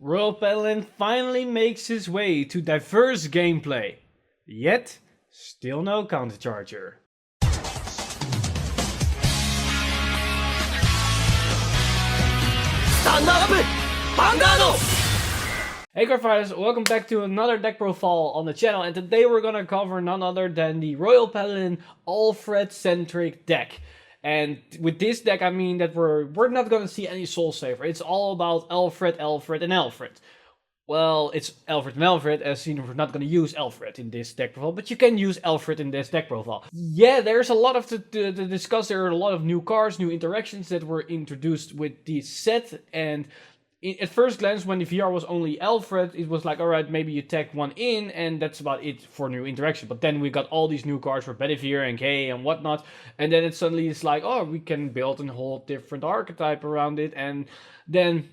Royal Paladin finally makes his way to diverse gameplay, yet still no countercharger. Stand up! Vanguard! Hey Cardfighters, welcome back to another deck profile on the channel, and today we're gonna cover none other than the Royal Paladin Alfred centric deck. And with this deck I mean that we're not gonna see any Soul Saver. It's all about Alfred, and Alfred. Well, it's Alfred and Alfred, as seen we're not gonna use Alfred in this deck profile, but you can use Alfred in this deck profile. Yeah, there's a lot of to discuss. There are a lot of new cards, new interactions that were introduced with this set, and at first glance, when the VR was only Alfred, it was like, alright, maybe you tag one in, and that's about it for new interaction. But then we got all these new cards for Bedivere and K and whatnot, and then it suddenly is like, oh, we can build a whole different archetype around it, and then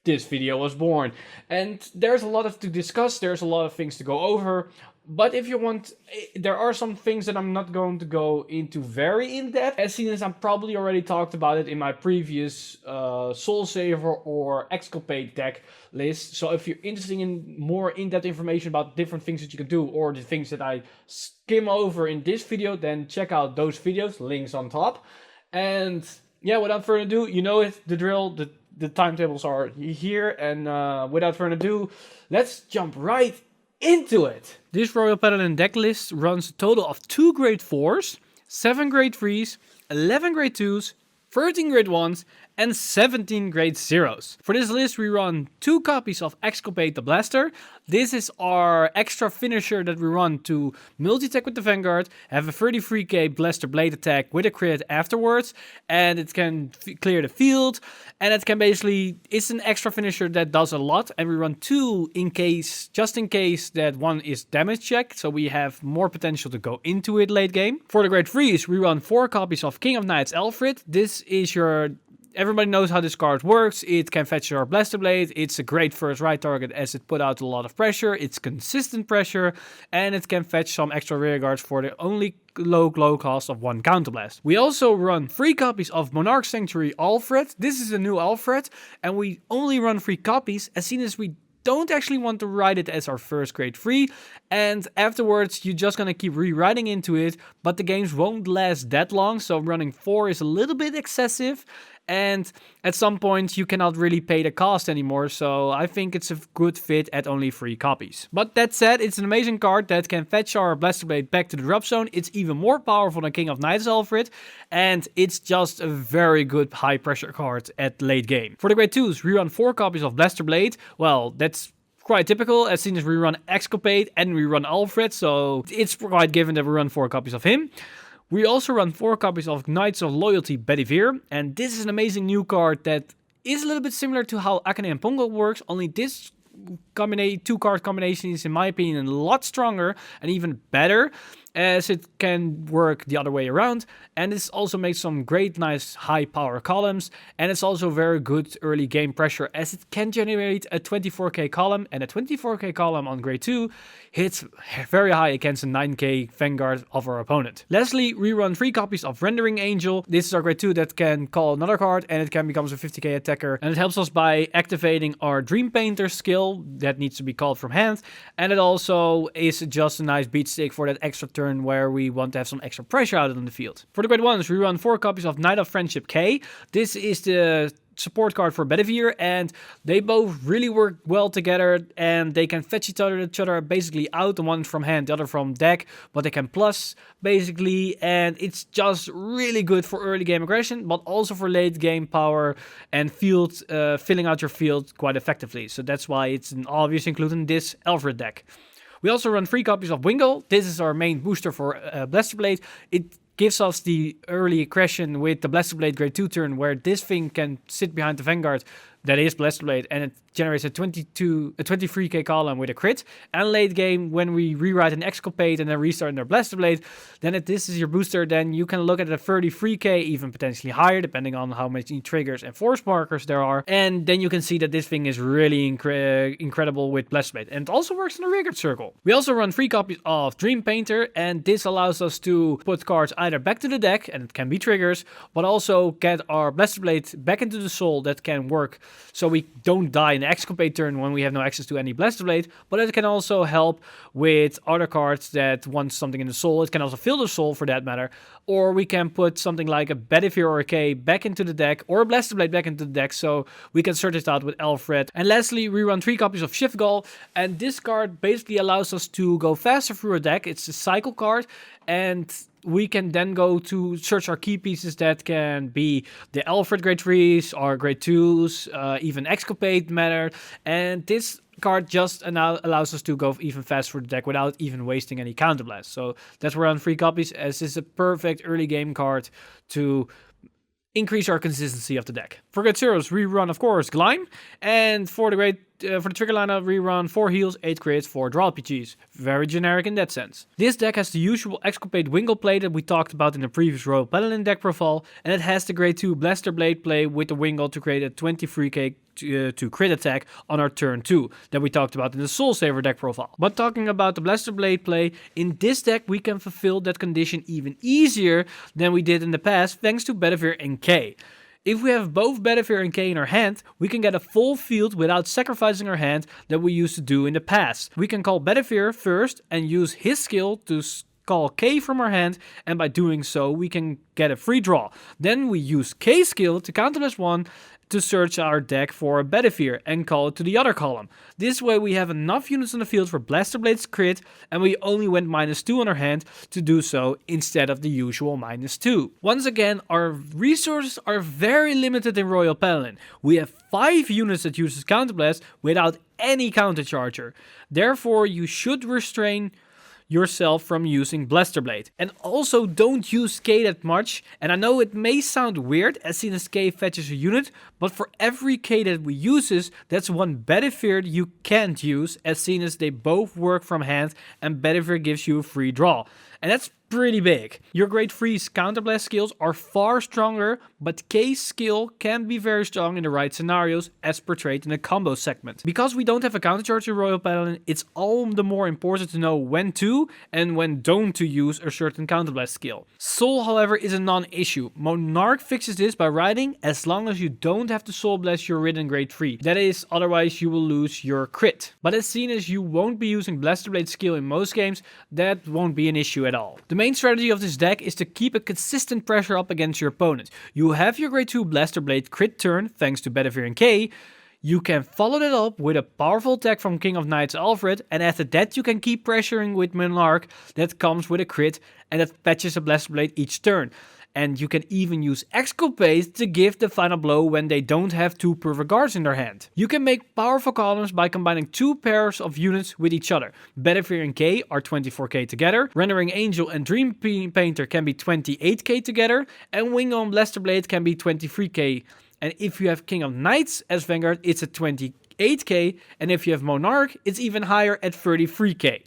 this video was born. And there's a lot to discuss, there's a lot of things to go over. But if you want, there are some things that I'm not going to go into very in-depth, as seen as I probably already talked about it in my previous Soul Saver or Exculpate deck list. So if you're interested in more in-depth information about different things that you can do, or the things that I skim over in this video, then check out those videos, links on top. And yeah, without further ado, you know it, the drill, the timetables are here, and without further ado, let's jump right into it. This Royal Paladin deck list runs a total of 2 grade 4s, 7 grade 3s, 11 grade 2s, 13 grade 1s, and 17 grade 0s. For this list we run 2 copies of Exculpate the Blaster. This is our extra finisher that we run to multi-attack with the Vanguard, have a 33k Blaster Blade attack with a crit afterwards, and it can clear the field, and it can basically, it's an extra finisher that does a lot, and we run 2 in case, just in case that one is damage check, so we have more potential to go into it late game. For the grade 3s we run 4 copies of King of Knights Alfred. This is your... Everybody knows how this card works. It can fetch your Blaster Blade. It's a great first right target as it put out a lot of pressure. It's consistent pressure, and it can fetch some extra rear guards for the only low cost of 1 counterblast. We also run 3 copies of Monarch Sanctuary Alfred. This is a new Alfred, and we only run 3 copies as soon as we don't actually want to write it as our first grade 3, and afterwards you're just gonna keep rewriting into it, but the games won't last that long, so running 4 is a little bit excessive, and at some point you cannot really pay the cost anymore, so I think it's a good fit at only 3 copies. But that said, it's an amazing card that can fetch our Blaster Blade back to the drop zone. It's even more powerful than King of Knights Alfred, and it's just a very good high pressure card at late game. For the grade 2s, we run 4 copies of Blaster Blade. Well, that's quite typical, as soon as we run Exculpate and we run Alfred, so it's quite given that we run 4 copies of him. We also run 4 copies of Knights of Loyalty Bedivere, and this is an amazing new card that is a little bit similar to how Akane and Pongo works, only this 2 card combination is in my opinion a lot stronger and even better, as it can work the other way around, and this also makes some great nice high power columns, and it's also very good early game pressure as it can generate a 24k column, and a 24k column on grade 2 hits very high against a 9k Vanguard of our opponent. Lastly, we run 3 copies of Rendering Angel. This is our grade 2 that can call another card, and it can become a 50k attacker, and it helps us by activating our Dream Painter skill that needs to be called from hand, and it also is just a nice beat stick for that extra turn where we want to have some extra pressure out on the field. For the grade 1s, we run 4 copies of Knight of Friendship K. This is the support card for Bedivere, and they both really work well together, and they can fetch each other basically out, the one from hand, the other from deck, but they can plus basically, and it's just really good for early game aggression, but also for late game power and field, filling out your field quite effectively. So that's why it's an obvious include in this Alfred deck. We also run 3 copies of Wingle. This is our main booster for Blaster Blade. It gives us the early aggression with the Blaster Blade grade 2 turn, where this thing can sit behind the Vanguard that is Blaster Blade, and it generates a 23k column with a crit. And late game, when we rewrite an Exculpate and then restart their Blaster Blade, then if this is your booster, then you can look at a 33k, even potentially higher, depending on how many triggers and force markers there are. And then you can see that this thing is really incredible with Blaster Blade. And it also works in a Rigard Circle. We also run 3 copies of Dream Painter, and this allows us to put cards either back to the deck, and it can be triggers, but also get our Blaster Blade back into the soul that can work so we don't die in Exculpate turn when we have no access to any Blaster Blade, but it can also help with other cards that want something in the soul. It can also fill the soul for that matter, or we can put something like a Bedivere or a K back into the deck, or a Blaster Blade back into the deck, so we can sort it out with Alfred. And lastly, we run 3 copies of Shift Gull, and this card basically allows us to go faster through a deck. It's a cycle card, and we can then go to search our key pieces that can be the Alfred grade 3s, or grade 2s, even Exculpate matter, and this card just allows us to go even faster through the deck without even wasting any counterblast. So that's why we're on 3 copies, as this is a perfect early game card to increase our consistency of the deck. For grade 0s, we run, of course, Glime, and for the trigger lineup, we run 4 heals, 8 crits, 4 draw RPGs. Very generic in that sense. This deck has the usual Exculpate Wingle play that we talked about in the previous Royal Paladin deck profile, and it has the grade 2 Blaster Blade play with the Wingle to create a 23k to crit attack on our turn 2 that we talked about in the Soul Saver deck profile. But talking about the Blaster Blade play, in this deck we can fulfill that condition even easier than we did in the past thanks to Bedivere and K. If we have both Bedivere and K in our hand, we can get a full field without sacrificing our hand that we used to do in the past. We can call Bedivere first and use his skill to call K from our hand, and by doing so we can get a free draw. Then we use K's skill to counterblast 1 to search our deck for a Bedivere and call it to the other column. This way we have enough units on the field for Blaster Blade's crit, and we only went -2 on our hand to do so instead of the usual -2. Once again, our resources are very limited in Royal Paladin. We have 5 units that uses Counterblast without any countercharger. Therefore, you should restrain yourself from using Blaster Blade. And also don't use K that much, and I know it may sound weird as soon as K fetches a unit, but for every K that we uses, that's one Bedivere you can't use as soon as they both work from hand and Bedivere gives you a free draw. And that's pretty big. Your grade 3's counterblast skills are far stronger, but K's skill can be very strong in the right scenarios as portrayed in the combo segment. Because we don't have a countercharge in Royal Paladin, it's all the more important to know when to and when don't to use a certain counterblast skill. Soul, however, is a non-issue. Monarch fixes this by writing as long as you don't have to soul blast your ridden grade 3. That is, otherwise you will lose your crit. But as seen as you won't be using Blaster Blade skill in most games, that won't be an issue at all. The main strategy of this deck is to keep a consistent pressure up against your opponent. You have your grade 2 Blaster Blade crit turn thanks to Bedivere and K. You can follow that up with a powerful attack from King of Knights Alfred, and after that you can keep pressuring with Monarch that comes with a crit and that patches a Blaster Blade each turn. And you can even use Exculpate to give the final blow when they don't have 2 perfect guards in their hand. You can make powerful columns by combining 2 pairs of units with each other. Bedivere and K are 24k together, Rendering Angel and Dream Painter can be 28k together, and Wingle and Blaster Blade can be 23k. And if you have King of Knights as Vanguard, it's at 28k, and if you have Monarch, it's even higher at 33k.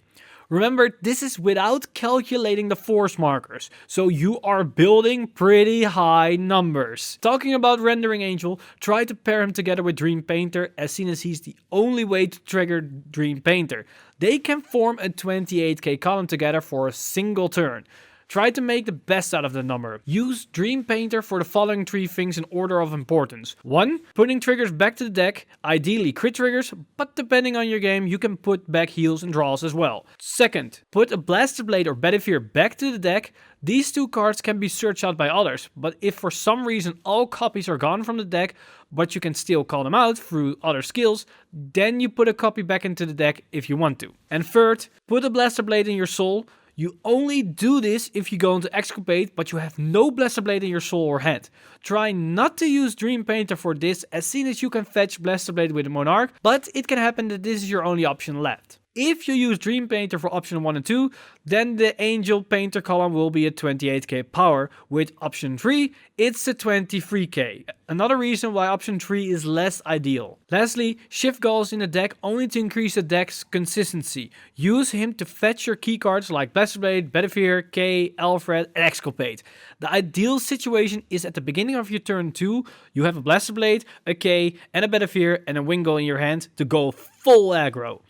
Remember, this is without calculating the force markers, so you are building pretty high numbers. Talking about Rendering Angel, try to pair him together with Dream Painter as soon as he's the only way to trigger Dream Painter. They can form a 28k column together for a single turn. Try to make the best out of the number. Use Dream Painter for the following 3 things in order of importance. 1. Putting triggers back to the deck, ideally crit triggers, but depending on your game you can put back heals and draws as well. 2nd. Put a Blaster Blade or Bedivere back to the deck. These 2 cards can be searched out by others, but if for some reason all copies are gone from the deck, but you can still call them out through other skills, then you put a copy back into the deck if you want to. And 3rd, put a Blaster Blade in your soul. You only do this if you go into Exculpate, but you have no Blaster Blade in your soul or hand. Try not to use Dream Painter for this as soon as you can fetch Blaster Blade with a Monarch, but it can happen that this is your only option left. If you use Dream Painter for option 1 and 2, then the Angel Painter column will be at 28k power. With option 3, it's at 23k. Another reason why option 3 is less ideal. Lastly, Shift Gull is in the deck only to increase the deck's consistency. Use him to fetch your keycards like Blaster Blade, Bedivere, K, Alfred, and Exculpate. The ideal situation is at the beginning of your turn 2, you have a Blaster Blade, a K, and a Bedivere and a Wingle in your hand to go full aggro.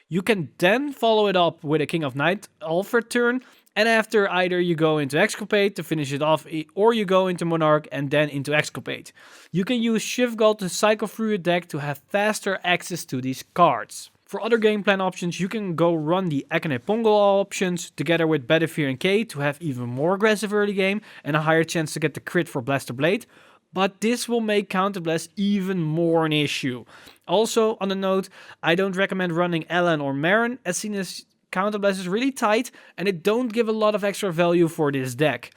You can then follow it up with a King of Knights Alfred turn And after, either you go into Exculpate to finish it off, or you go into Monarch and then into Exculpate. You can use Shift Gold to cycle through your deck to have faster access to these cards. For other game plan options, you can go run the Akane Pongo options together with Bedivere and K to have even more aggressive early game and a higher chance to get the crit for Blaster Blade. But this will make Counterblast even more an issue. Also, on the note, I don't recommend running Ellen or Marin, as seen as Counterblast is really tight and it don't give a lot of extra value for this deck.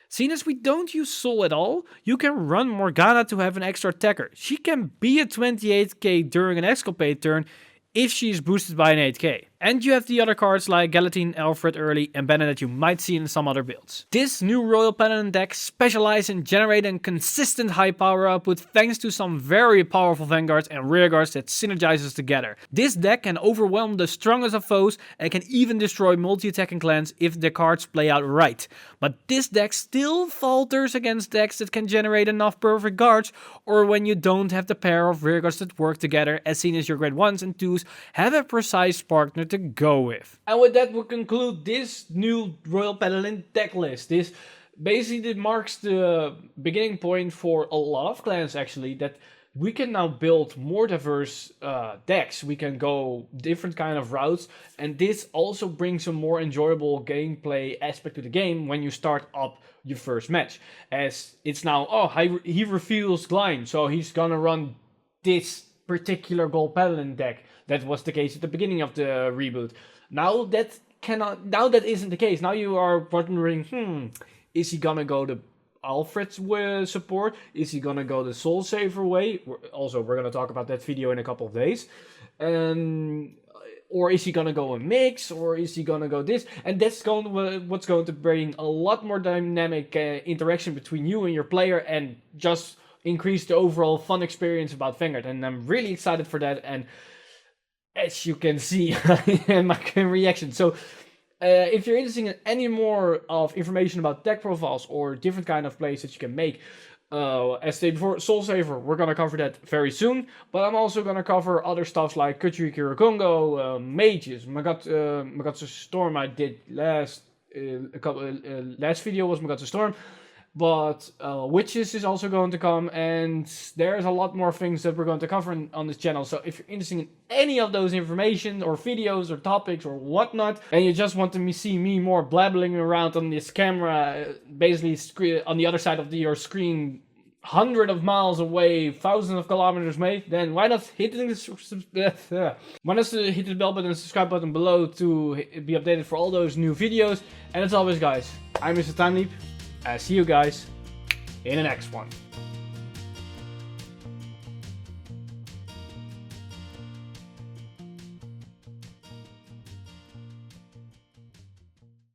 Seeing as we don't use Soul at all, you can run Morgana to have an extra attacker. She can be a 28k during an Exculpate turn if she is boosted by an 8k. And you have the other cards like Paladin Alfred early and Banner that you might see in some other builds. This new Royal Paladin deck specializes in generating consistent high power output thanks to some very powerful vanguards and rearguards that synergizes together. This deck can overwhelm the strongest of foes and can even destroy multi-attacking clans if the cards play out right. But this deck still falters against decks that can generate enough perfect guards, or when you don't have the pair of rearguards that work together, as seen as your grade 1s and 2s have a precise partner to go with. And with that, we'll conclude this new Royal Paladin deck list. This basically marks the beginning point for a lot of clans actually, that we can now build more diverse decks. We can go different kind of routes, and this also brings a more enjoyable gameplay aspect to the game when you start up your first match. As it's now, oh, he reveals Glein, so he's gonna run this particular Gold Paladin deck. That was the case at the beginning of the reboot. Now that isn't the case. Now you are wondering, is he gonna go the Alfred's support? Is he gonna go the Soul Saver way? We're gonna talk about that video in a couple of days. Or is he gonna go a mix? Or is he gonna go this? And that's what's going to bring a lot more dynamic interaction between you and your player, and just increase the overall fun experience about Vanguard. And I'm really excited for that. And as you can see in my reaction. So if you're interested in any more of information about deck profiles or different kind of plays that you can make, as stated before, Soul Saver, we're going to cover that very soon. But I'm also going to cover other stuff like Kuchiri Kirakongo, Mages, Magatsu Storm I did last video was Magatsu Storm. But Witches is also going to come, and there's a lot more things that we're going to cover on this channel. So if you're interested in any of those information or videos or topics or whatnot, and you just want to see me more blabbling around on this camera, basically on the other side of your screen, hundreds of miles away, thousands of kilometers away, then why not hit the bell button and subscribe button below to be updated for all those new videos. And as always, guys, I'm Mr. Time Leap. I see you guys in the next one.